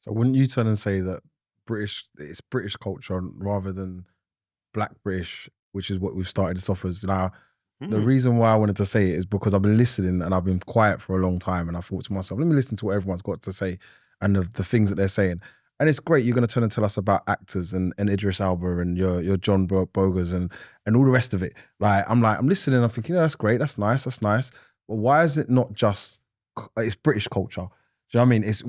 So wouldn't you turn and say that it's British culture rather than Black British, which is what we've started this off as now? The reason why I wanted to say it is because I've been listening and I've been quiet for a long time, and I thought to myself, let me listen to what everyone's got to say and the things that they're saying. And it's great. You're going to turn and tell us about actors and Idris Elba and your John Bogers and all the rest of it. I'm listening. I'm thinking, that's great. That's nice. But why is it not just? It's British culture. Do you know what I mean? It's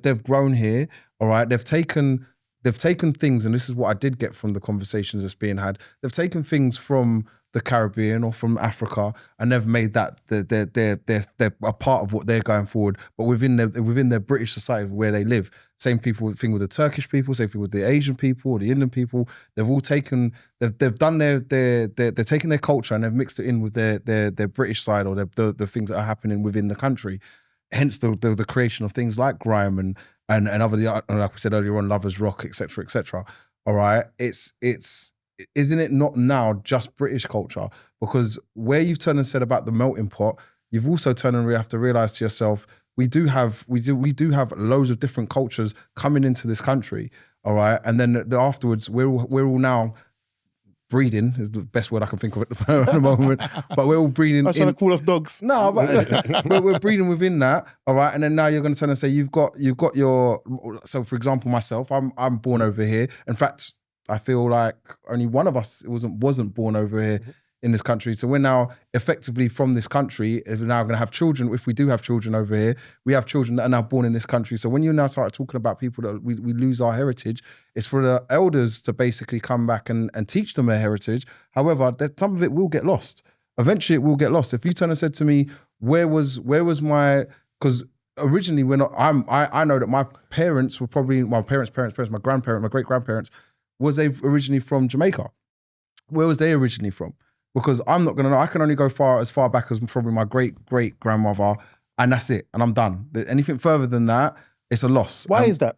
they've grown here. All right. They've taken things, and this is what I did get from the conversations that's being had. They've taken things from the Caribbean or from Africa, and they've made that they're a part of what they're going forward. But within their British society where they live, same thing with the Turkish people, same thing with the Asian people or the Indian people. They've all taken they've done they're taking their culture and they've mixed it in with their British side or the things that are happening within the country. Hence the creation of things like grime and other, like we said earlier on, Lovers Rock, etc., etc. All right, isn't it not now just British culture? Because where you've turned and said about the melting pot, you've also turned and have to realize to yourself, we do have loads of different cultures coming into this country. All right, and then afterwards, we're all now breeding is the best word I can think of at the moment. But we're all breeding. I was trying to call us dogs. No, but we're breeding within that. All right, and then now you're going to turn and say you've got your. So, for example, myself, I'm born over here. In fact, I feel like only one of us wasn't born over here in this country. So we're now effectively from this country. We're now going to have children. If we do have children over here, we have children that are now born in this country. So when you now start talking about people that we lose our heritage, it's for the elders to basically come back and teach them their heritage. However, some of it will get lost. Eventually it will get lost. If you turn and said to me, where was my, because originally I know that my parents were probably, my parents, my grandparents, my great-grandparents, was they originally from Jamaica? Where was they originally from? Because I'm not going to know. I can only go as far back as probably my great-great-grandmother, and that's it, and I'm done. Anything further than that, it's a loss. Why is that?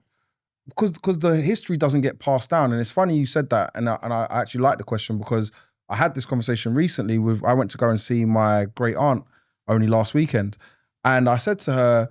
Because the history doesn't get passed down. And it's funny you said that, and I actually like the question because I had this conversation recently I went to go and see my great aunt only last weekend, and I said to her,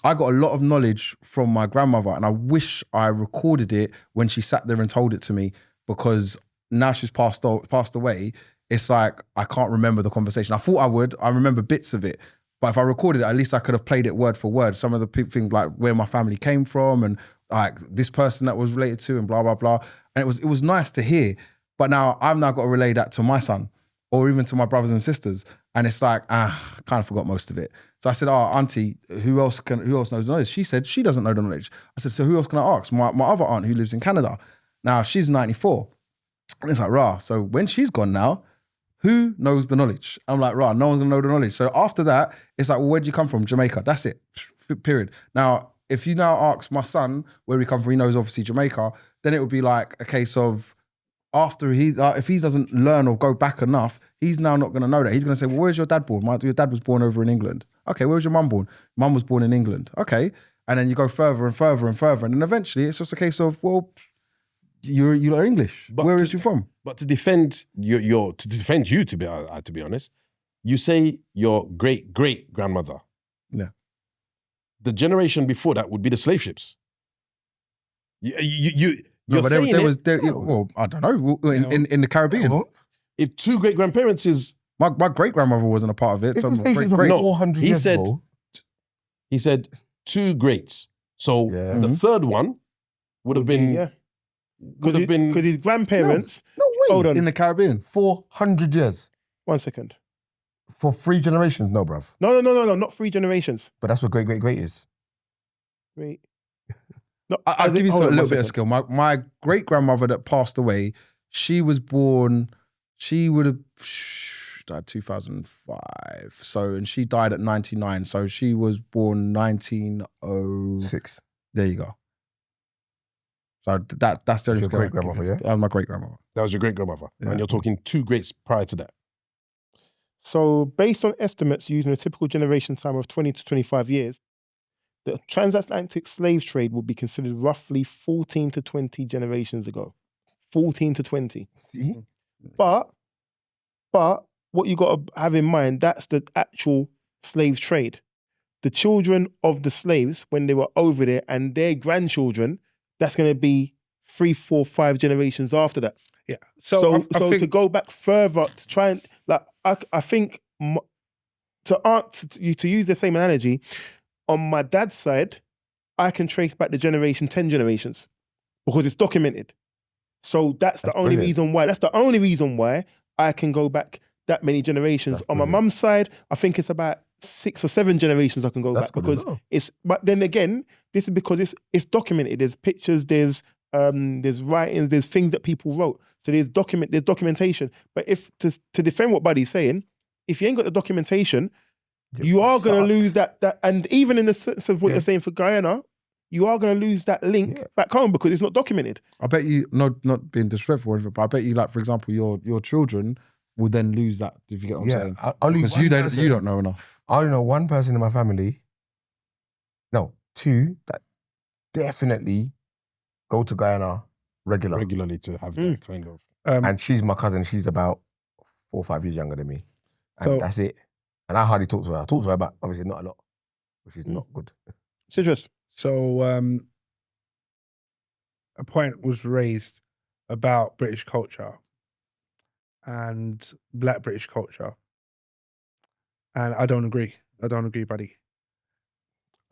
I got a lot of knowledge from my grandmother, and I wish I recorded it when she sat there and told it to me, because now she's passed away. It's like I can't remember the conversation. I thought I would. I remember bits of it, but if I recorded it, at least I could have played it word for word. Some of the things like where my family came from and like this person that was related to and blah blah blah. And it was nice to hear. But now I've got to relay that to my son or even to my brothers and sisters, and it's like I kind of forgot most of it. So I said, auntie, who else knows the knowledge? She said she doesn't know the knowledge. I said, so who else can I ask? My other aunt who lives in Canada. Now she's 94. And it's like, rah, so when she's gone now, who knows the knowledge? I'm like, rah, no one's gonna know the knowledge. So after that, it's like, well, where'd you come from? Jamaica, that's it, period. Now, if you now ask my son where he come from, he knows obviously Jamaica, then it would be like a case of after if he doesn't learn or go back enough, he's now not gonna know that. He's gonna say, well, where's your dad born? Your dad was born over in England. Okay, where was your mum born? Mum was born in England. Okay, and then you go further and further and further, and then eventually it's just a case of, well, you're English. But where is you from? But to defend you, to be honest, you say your great grandmother. Yeah. The generation before that would be the slave ships. You're saying well, I don't know. In the Caribbean, if two great grandparents is my great grandmother wasn't a part of it. So great. 400 years ago. He said two greats. So the third one would have been. Yeah. Because his grandparents... No way. Hold on. In the Caribbean. 400 years. 1 second. For 3 generations? No, bruv. No, not 3 generations. But that's what great is. Great. No, I'll give you a little bit of skill. My great-grandmother that passed away, she was born... She would have died 2005. So, and she died at 99. So she was born 1906. There you go. So that's the your great grandmother, yeah? That was my great grandmother. That was your great grandmother, and you're talking 2 greats prior to that. So, based on estimates using a typical generation time of 20 to 25 years, the transatlantic slave trade would be considered roughly 14 to 20 generations ago. 14 to 20. See? But what you got to have in mind, that's the actual slave trade. the children of the slaves, when they were over there, and their grandchildren, that's going to be 3, 4, 5 generations after that. Yeah. So I think, to go back further to try and like I think to use the same analogy, on my dad's side, I can trace back the 10 generations because it's documented. So that's the only brilliant. reason why. That's the only reason why I can go back that many generations. That's On my brilliant. mum's side, I think it's about 6 or 7 generations I can go That's back good as because well. it's. But then again, this is because it's documented. There's pictures. There's writings. There's things that people wrote. So there's documentation. But if to defend what Buddy's saying, if you ain't got the documentation, you are going to lose that. And even in the sense of what you're saying for Guyana, you are going to lose that link back home because it's not documented. I bet you, not being disrespectful or whatever, but I bet you, like, for example, your children will then lose that, if you get what I'm saying. Only Because one you person- don't know enough. I only know one person in my family, no, 2, that definitely go to Guyana regularly to have that kind of. and she's my cousin. She's about 4 or 5 years younger than me. And So- that's it. And I hardly talk to her. I talk to her, but obviously not a lot, which is not good. Citrus. So a point was raised about British culture and Black British culture, and I don't agree. Buddy.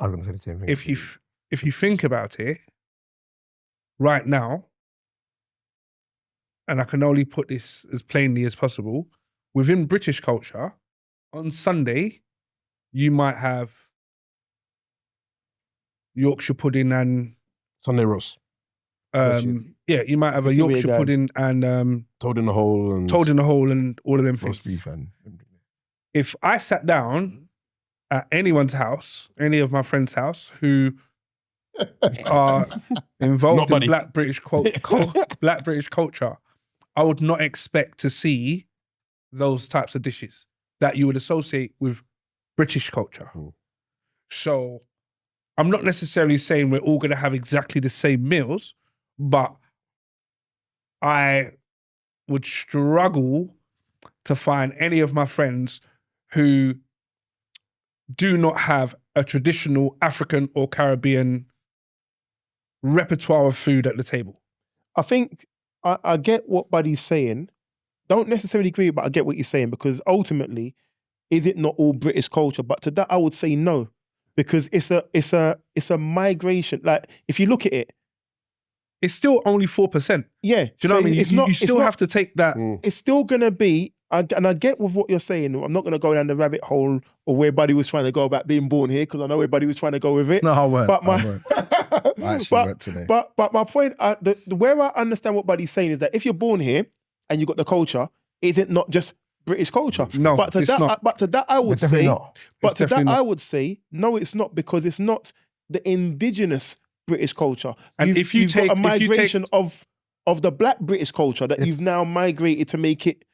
I was going to say the same thing. If you think about it, right now, and I can only put this as plainly as possible, within British culture, on Sunday, you might have Yorkshire pudding and Sunday roast, you might have a See where you're Yorkshire going. pudding and toad in the hole, and toad in the hole and all of them roast things. beef and If I sat down at anyone's house, any of my friends' house, who are involved Not in Buddy. Black British Black British culture, I would not expect to see those types of dishes that you would associate with British culture. So I'm not necessarily saying we're all going to have exactly the same meals, but I would struggle to find any of my friends who do not have a traditional African or Caribbean repertoire of food at the table. I think I get what Buddy's saying. Don't necessarily agree, but I get what you're saying because ultimately, is it not all British culture? But to that, I would say no, because it's a migration. Like if you look at it, It's still only 4%. yeah. Do you know what I mean? It's You not. still have to take that. It's still gonna be. And I get with what you're saying. I'm not gonna go down the rabbit hole or where Buddy was trying to go about being born here because I know where Buddy was trying to go with it. No, I won't. But my, I won't. I actually went today. But my point, where I understand what Buddy's saying is that if you're born here and you got the culture, is it not just British culture? No, but to it's that, not. But to that, I would definitely say, not. but It's to that, definitely I not. would say, no, it's not because it's not the indigenous British culture. And if you you've take- got a if you take- migration of the Black British culture that you've now migrated to make it.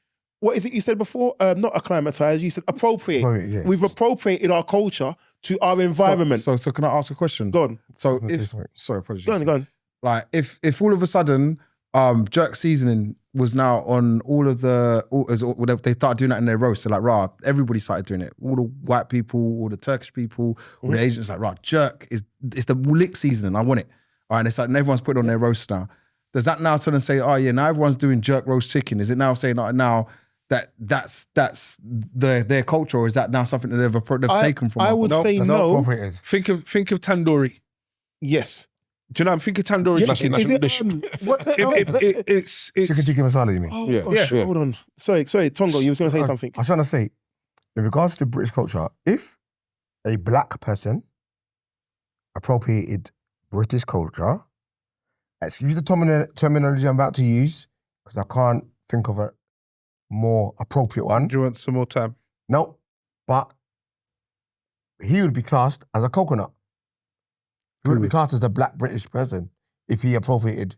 What is it you said before? Not acclimatise. You said appropriate. Appropriate, yeah. We've appropriated our culture to our environment. So can I ask a question? Go on. So gonna say if something. sorry, apologies. Go on. Like if all of a sudden jerk seasoning was now on all of they started doing that in their roast. They're like, rah, everybody started doing it. All the white people, all the Turkish people, all the Asians, like, rah, jerk it's the lick seasoning. I want it. All right, and it's like and everyone's putting it on their roast now. Does that now turn and say, oh yeah, now everyone's doing jerk roast chicken? Is it now saying now that's their culture, or is that now something that they've taken from? I our would culture? say They're not no. appropriated. Think of tandoori. Yes. Do you know? I'm thinking tandoori Yeah, chicken. is it, dish. what, It's Chicken masala, you mean? oh, Yeah, gosh, yeah. hold on. Sorry, Tongo, you was going to say something. I was trying to say, in regards to British culture, if a black person appropriated British culture, excuse the terminology I'm about to use, because I can't think of a more appropriate one. Do you want some more time? No, but he would be classed as a coconut. He would be classed as a black British person if he appropriated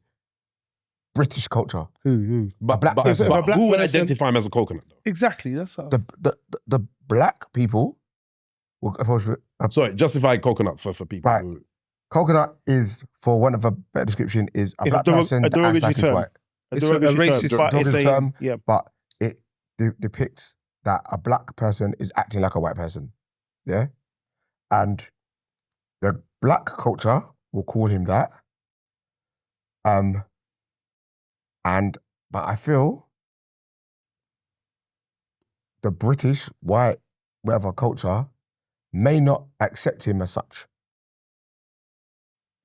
British culture. Who? But, black but, person. but If a black who would person- identify him as a coconut? Though? Exactly. That's what The black people will approach Sorry, justify coconut for people. Right. who- coconut is, for one of a better description, is a It's black a person that acts derogatory like he's term. white. It's a derogatory racist term, but it's derogatory a- term. yeah. But it depicts that a black person is acting like a white person. Yeah? And the black culture will call him that. But I feel the British, white, whatever culture may not accept him as such.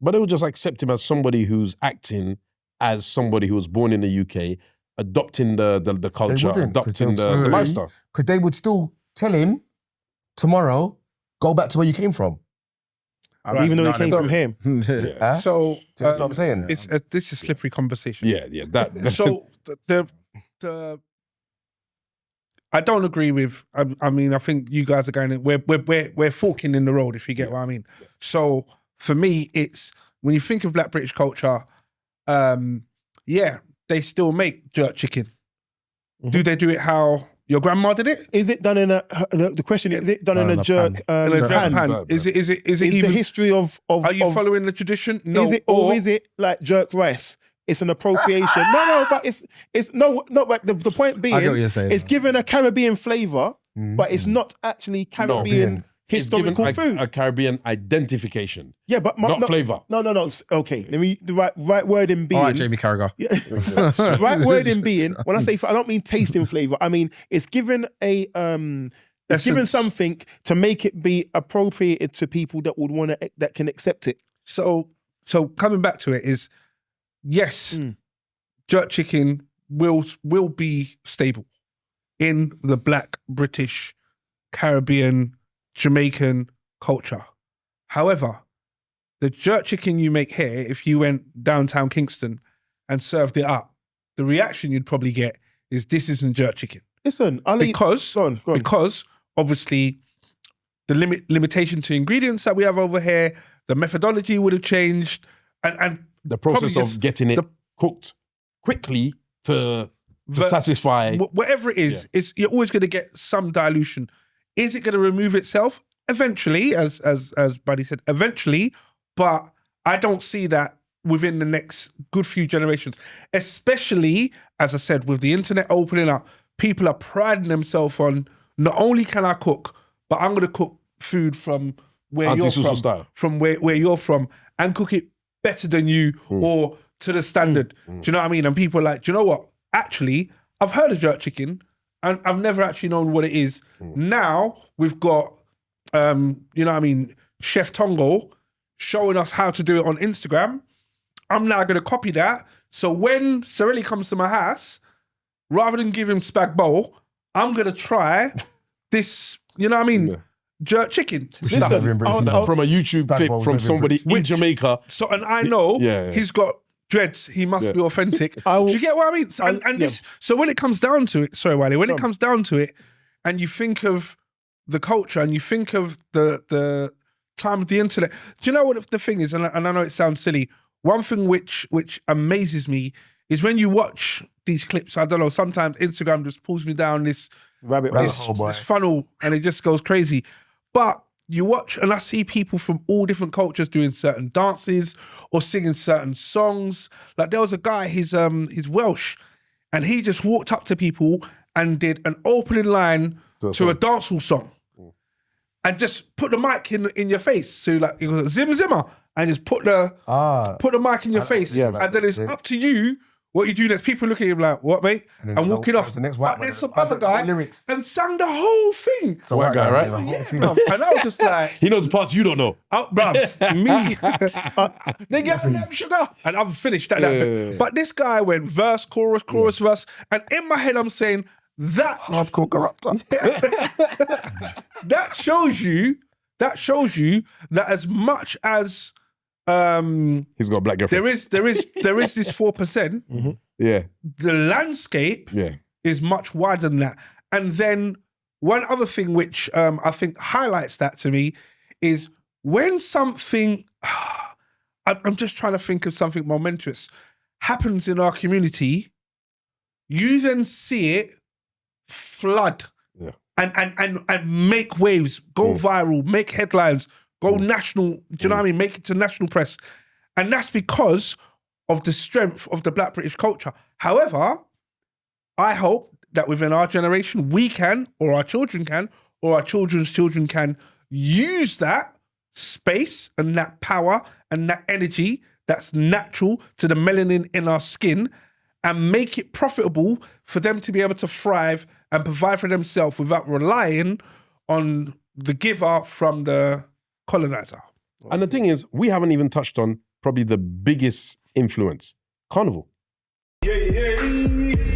But they would just accept him as somebody who's acting as somebody who was born in the UK, adopting the culture, wouldn't, 'cause adopting they'll the still- lifestyle. Because they would still tell him tomorrow, go back to where you came from. Even though he came from him. Yeah. Huh? So That's what I'm saying. it's this is slippery conversation. Yeah. That So the I don't agree with. I mean, I think you guys are going. We're forking in the road, if you get what I mean. So for me, it's when you think of Black British culture. They still make jerk chicken. Do they do it how your grandma did it? Is it done in a? The question is it done in a jerk In a jerk pan? pan? Is it Is even? the history of Are you of- following the tradition? No. Is it or is it like jerk rice? It's an appropriation. No, but it's no. But the point being, I get what you're saying. it's given a Caribbean flavor, but it's not actually Caribbean historical it's given food. a Caribbean identification, Yeah, but not flavor. No. Okay, let me the right word in being. All right, Jamie Carragher. Yeah. Right word in being. When I say I don't mean tasting flavor. I mean it's given a it's given Essence. something to make it be appropriated to people that would want to that can accept it. So coming back to it is, yes, jerk chicken will be stable in the Black British, Caribbean, Jamaican culture. However, the jerk chicken you make here, if you went downtown Kingston and served it up, the reaction you'd probably get is this isn't jerk chicken. Listen, I'll eat. Because Go on. because obviously the limitation to ingredients that we have over here, the methodology would have changed, and The process probably of just getting it the- cooked quickly to vers- satisfy. whatever it is, you're always going to get some dilution. Is it going to remove itself eventually, as Buddy said, eventually? But I don't see that within the next good few generations, especially, as I said, with the internet opening up, people are priding themselves on not only can I cook, but I'm going to cook food from where Auntie you're Susu from, style. from where you're from, and cook it better than you or to the standard. Do you know what I mean? And people are like, do you know what? Actually, I've heard of jerk chicken and I've never actually known what it is. Now we've got, you know what I mean, Chef Tongo showing us how to do it on Instagram. I'm now going to copy that. So when Sirelli comes to my house, rather than give him spag bowl, I'm going to try this, you know what I mean, jerk chicken. Listen, Never been British. From a YouTube Spag clip bowls from never somebody been in Jamaica. So, and I know Yeah. he's got dreads. He must be authentic. Do you get what I mean? So, so when it comes down to it, sorry, Wiley, when it comes down to it, and you think of the culture and you think of the time of the internet, do you know what the thing is? And I know it sounds silly. One thing which amazes me is when you watch these clips. I don't know. Sometimes Instagram just pulls me down this Rabbit hole. this funnel, and it just goes crazy. But you watch, and I see people from all different cultures doing certain dances or singing certain songs. Like there was a guy, he's Welsh, and he just walked up to people and did an opening line to a dancehall song, and just put the mic in your face. So like, it goes Zim Zimmer, and just put the mic in your face, yeah, and then it's up to you what you do next. People look at him like, what, mate? And then And the- walking off. the next But white man there's some that- other the guy lyrics. and sang the whole thing. So White guy, right? the whole team. And I was just like, He knows the parts you don't know. bruv, me. They get them sugar. And I've finished that. Yeah. But this guy went verse, chorus, verse. And in my head, I'm saying, that Hardcore corruptor. that shows you that as much as He's got a black girlfriend. there is this 4%, Yeah. the landscape Yeah. is is much wider than that. And then one other thing which I think highlights that to me is when something, I'm just trying to think of something momentous, happens in our community, you then see it flood and make waves, go viral, make headlines, go national, do you know what I mean? Make it to national press. And that's because of the strength of the Black British culture. However, I hope that within our generation, we can, or our children can, or our children's children can use that space and that power and that energy that's natural to the melanin in our skin and make it profitable for them to be able to thrive and provide for themselves without relying on the giver from the colonizer. And the thing is, we haven't even touched on probably the biggest influence, Carnival. Yeah.